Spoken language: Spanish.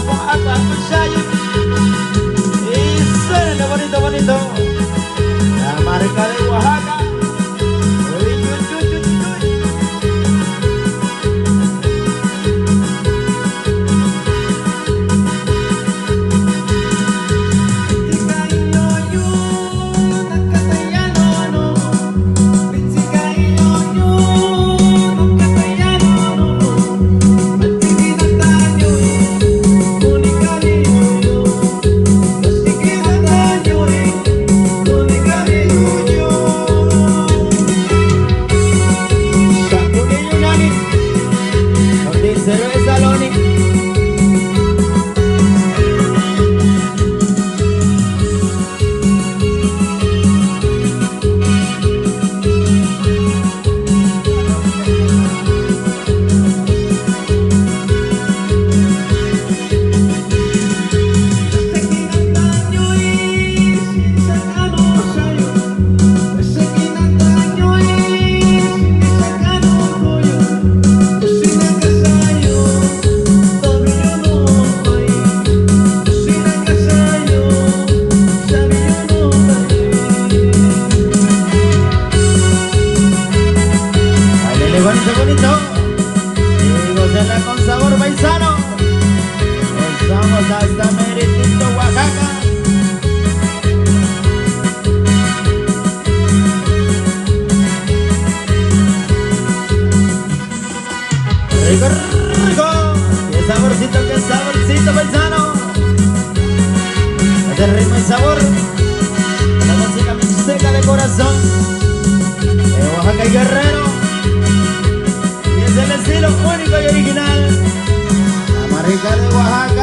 con agua, con chayo. Y suena bonito, bonito. La marca de Oaxaca. Uy, uy, uy, uy, uy. Cerveza Loni. Bonito, bonito. Y gócenla con sabor paisano. Gozamos hasta Meritito, Oaxaca. Rico, rico. Qué saborcito paisano. Este ritmo y sabor. La música mixteca de corazón. De Oaxaca y Guerrero. Es el estilo único y original, la marca de Oaxaca.